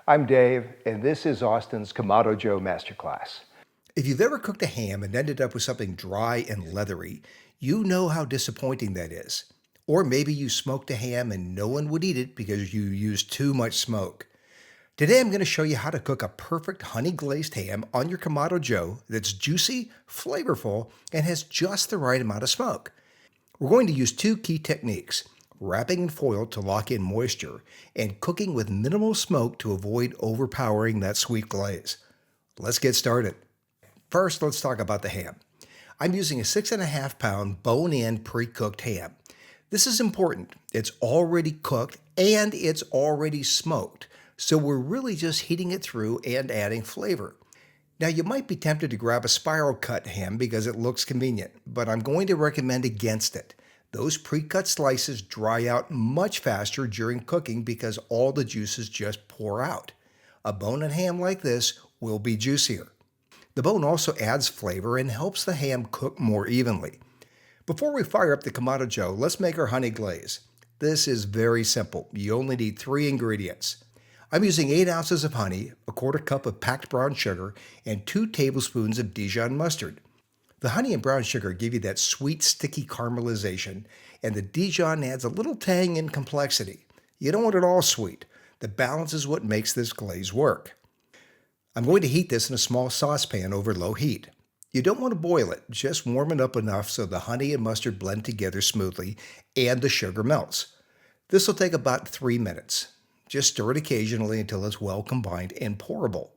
I'm Dave, and this is Austin's Kamado Joe Masterclass. If you've ever cooked a ham and ended up with something dry and leathery, you know how disappointing that is. Or maybe you smoked a ham and no one would eat it because you used too much smoke. Today I'm going to show you how to cook a perfect honey-glazed ham on your Kamado Joe that's juicy, flavorful, and has just the right amount of smoke. We're going to use two key techniques: wrapping in foil to lock in moisture, and cooking with minimal smoke to avoid overpowering that sweet glaze. Let's get started. First, let's talk about the ham. I'm using a 6.5-pound bone-in pre-cooked ham. This is important. It's already cooked and it's already smoked, so we're really just heating it through and adding flavor. Now, you might be tempted to grab a spiral cut ham because it looks convenient, but I'm going to recommend against it. Those pre-cut slices dry out much faster during cooking because all the juices just pour out. A bone-in ham like this will be juicier. The bone also adds flavor and helps the ham cook more evenly. Before we fire up the Kamado Joe, let's make our honey glaze. This is very simple. You only need 3 ingredients. I'm using 8 ounces of honey, a 1/4 cup of packed brown sugar, and 2 tablespoons of Dijon mustard. The honey and brown sugar give you that sweet, sticky caramelization, and the Dijon adds a little tang and complexity. You don't want it all sweet. The balance is what makes this glaze work. I'm going to heat this in a small saucepan over low heat. You don't want to boil it, just warm it up enough so the honey and mustard blend together smoothly and the sugar melts. This will take about 3 minutes. Just stir it occasionally until it's well combined and pourable.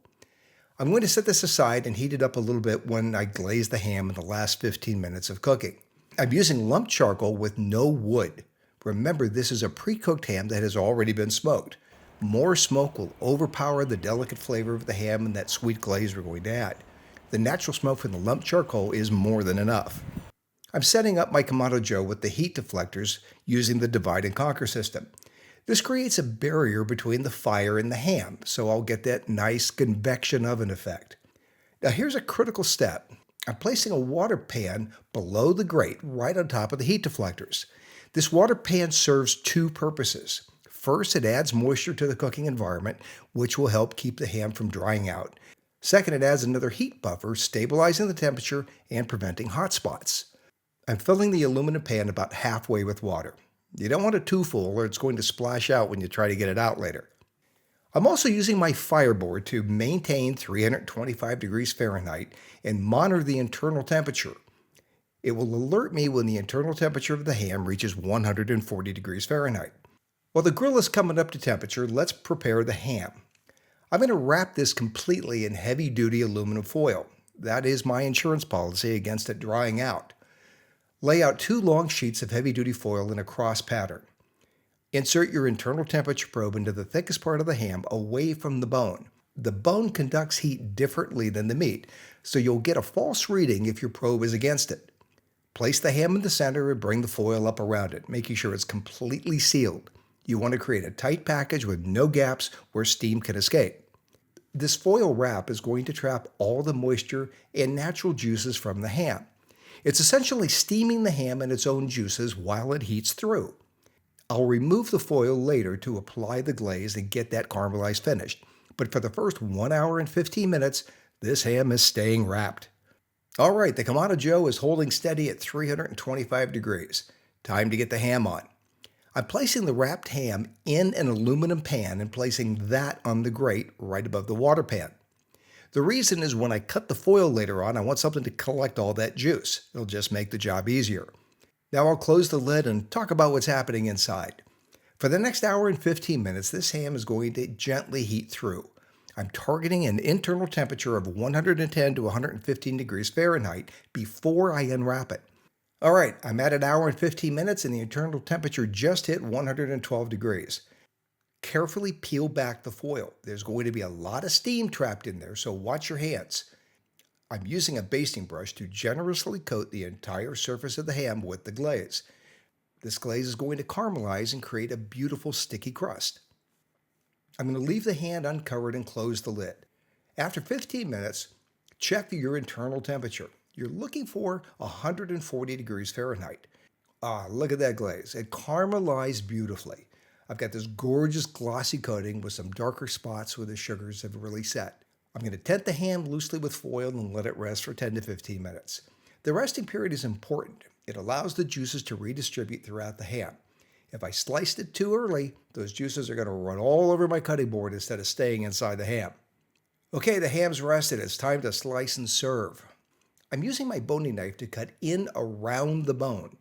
I'm going to set this aside and heat it up a little bit when I glaze the ham in the last 15 minutes of cooking. I'm using lumped charcoal with no wood. Remember, this is a pre-cooked ham that has already been smoked. More smoke will overpower the delicate flavor of the ham and that sweet glaze we're going to add. The natural smoke from the lumped charcoal is more than enough. I'm setting up my Kamado Joe with the heat deflectors using the divide and conquer system. This creates a barrier between the fire and the ham, so I'll get that nice convection oven effect. Now here's a critical step. I'm placing a water pan below the grate right on top of the heat deflectors. This water pan serves 2 purposes. First, it adds moisture to the cooking environment, which will help keep the ham from drying out. Second, it adds another heat buffer, stabilizing the temperature and preventing hot spots. I'm filling the aluminum pan about halfway with water. You don't want it too full or it's going to splash out when you try to get it out later. I'm also using my fireboard to maintain 325 degrees Fahrenheit and monitor the internal temperature. It will alert me when the internal temperature of the ham reaches 140 degrees Fahrenheit. While the grill is coming up to temperature, let's prepare the ham. I'm going to wrap this completely in heavy-duty aluminum foil. That is my insurance policy against it drying out. Lay out 2 long sheets of heavy-duty foil in a cross pattern. Insert your internal temperature probe into the thickest part of the ham away from the bone. The bone conducts heat differently than the meat, so you'll get a false reading if your probe is against it. Place the ham in the center and bring the foil up around it, making sure it's completely sealed. You want to create a tight package with no gaps where steam can escape. This foil wrap is going to trap all the moisture and natural juices from the ham. It's essentially steaming the ham in its own juices while it heats through. I'll remove the foil later to apply the glaze and get that caramelized finish, but for the first 1 hour and 15 minutes, this ham is staying wrapped. All right, the Kamado Joe is holding steady at 325 degrees. Time to get the ham on. I'm placing the wrapped ham in an aluminum pan and placing that on the grate right above the water pan. The reason is when I cut the foil later on, I want something to collect all that juice. It'll just make the job easier. Now I'll close the lid and talk about what's happening inside. For the next hour and 15 minutes, this ham is going to gently heat through. I'm targeting an internal temperature of 110 to 115 degrees Fahrenheit before I unwrap it. All right, I'm at an hour and 15 minutes and the internal temperature just hit 112 degrees. Carefully peel back the foil. There's going to be a lot of steam trapped in there, so watch your hands. I'm using a basting brush to generously coat the entire surface of the ham with the glaze. This glaze is going to caramelize and create a beautiful sticky crust. I'm going to leave the hand uncovered and close the lid. After 15 minutes, check your internal temperature. You're looking for 140 degrees Fahrenheit. Ah, look at that glaze. It caramelized beautifully. I've got this gorgeous glossy coating with some darker spots where the sugars have really set. I'm going to tent the ham loosely with foil and let it rest for 10 to 15 minutes. The resting period is important. It allows the juices to redistribute throughout the ham. If I sliced it too early, those juices are going to run all over my cutting board instead of staying inside the ham. Okay, the ham's rested. It's time to slice and serve. I'm using my boning knife to cut in around the bone.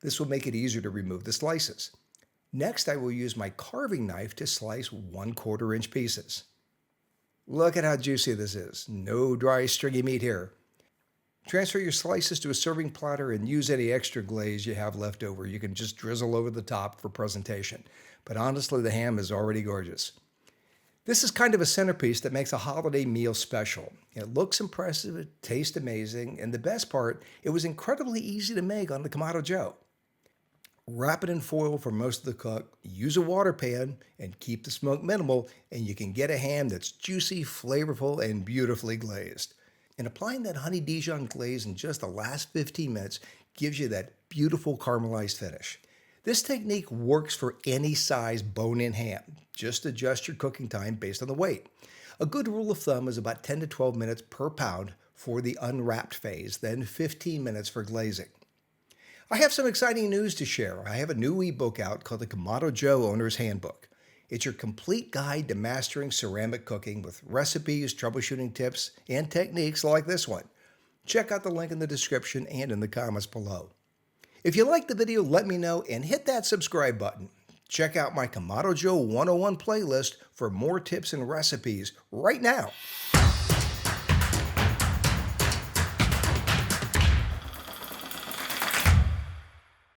This will make it easier to remove the slices. Next, I will use my carving knife to slice 1/4 inch pieces. Look at how juicy this is. No dry, stringy meat here. Transfer your slices to a serving platter and use any extra glaze you have left over. You can just drizzle over the top for presentation. But honestly, the ham is already gorgeous. This is kind of a centerpiece that makes a holiday meal special. It looks impressive, it tastes amazing, and the best part, it was incredibly easy to make on the Kamado Joe. Wrap it in foil for most of the cook, use a water pan, and keep the smoke minimal, and you can get a ham that's juicy, flavorful, and beautifully glazed. And applying that honey-Dijon glaze in just the last 15 minutes gives you that beautiful caramelized finish. This technique works for any size bone-in ham. Just adjust your cooking time based on the weight. A good rule of thumb is about 10 to 12 minutes per pound for the unwrapped phase, then 15 minutes for glazing. I have some exciting news to share. I have a new ebook out called the Kamado Joe Owner's Handbook. It's your complete guide to mastering ceramic cooking with recipes, troubleshooting tips, and techniques like this one. Check out the link in the description and in the comments below. If you liked the video, let me know and hit that subscribe button. Check out my Kamado Joe 101 playlist for more tips and recipes right now.